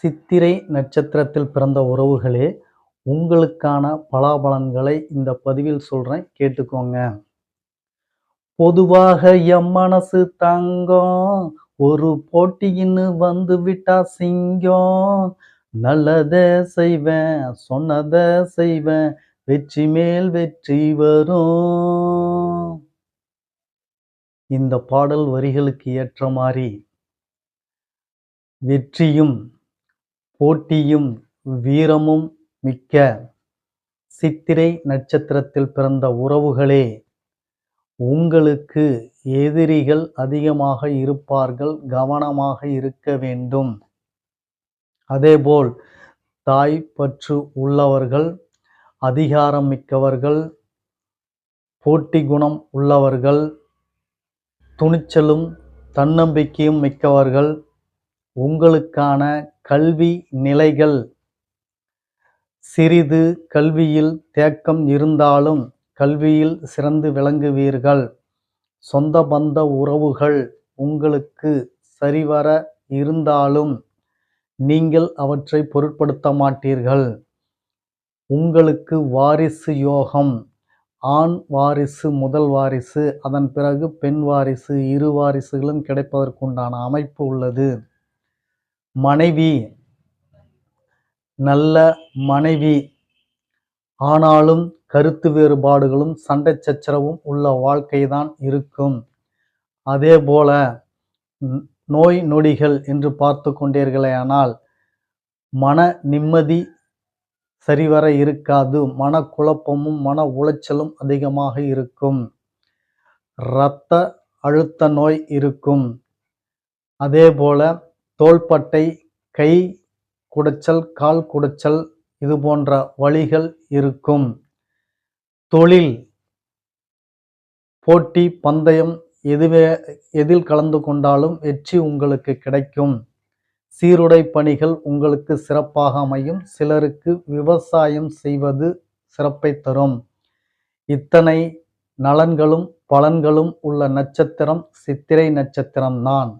சித்திரை நட்சத்திரத்தில் பிறந்த உறவுகளே, உங்களுக்கான பலாபலன்களை இந்த பதிவில் சொல்றேன், கேட்டுக்கோங்க. பொதுவாக எம் மனசு தங்கம், ஒரு போட்டின்னு வந்து விட்டா சிங்கம். நல்லதே செய்வேன், சொன்னதை செய்வேன், வெற்றி மேல் வெற்றி வரும். இந்த பாடல் வரிகளுக்கு ஏற்ற மாதிரி வெற்றியும் போட்டியும் வீரமும் மிக்க சித்திரை நட்சத்திரத்தில் பிறந்த உறவுகளே, உங்களுக்கு எதிரிகள் அதிகமாக இருப்பார்கள், கவனமாக இருக்க வேண்டும். அதேபோல் தாய் பற்று உள்ளவர்கள், அதிகாரம் மிக்கவர்கள், போட்டி குணம் உள்ளவர்கள், துணிச்சலும் தன்னம்பிக்கையும் மிக்கவர்கள், உங்களுக்கான கல்வி நிலைகள் சிறிது கல்வியில் தேக்கம் இருந்தாலும் கல்வியில் சிறந்து விளங்குவீர்கள். சொந்த பந்த உறவுகள் உங்களுக்கு சரிவர இருந்தாலும் நீங்கள் அவற்றை பொருட்படுத்த மாட்டீர்கள். உங்களுக்கு வாரிசு யோகம், ஆண் வாரிசு முதல் வாரிசு, அதன் பிறகு பெண் வாரிசு, இரு வாரிசுகளும் கிடைப்பதற்குண்டான அமைப்பு உள்ளது. மனைவி நல்ல மனைவி, ஆனாலும் கருத்து வேறுபாடுகளும் சண்டை சச்சரவும் உள்ள வாழ்க்கைதான் இருக்கும். அதே போல நோய் நொடிகள் என்று பார்த்து கொண்டீர்களேயானால் மன நிம்மதி சரிவர இருக்காது, மனக்குழப்பமும் மன உளைச்சலும் அதிகமாக இருக்கும். இரத்த அழுத்த நோய் இருக்கும். அதே போல தோள்பட்டை, கை குடைச்சல், கால் குடைச்சல், இது போன்ற வலிகள் இருக்கும். தொழில், போட்டி, பந்தயம் எதில் கலந்து கொண்டாலும் வெற்றி உங்களுக்கு கிடைக்கும். சீருடை பணிகள் உங்களுக்கு சிறப்பாக அமையும். சிலருக்கு விவசாயம் செய்வது சிறப்பை தரும். இத்தனை நலன்களும் பலன்களும் உள்ள நட்சத்திரம் சித்திரை நட்சத்திரம்தான்.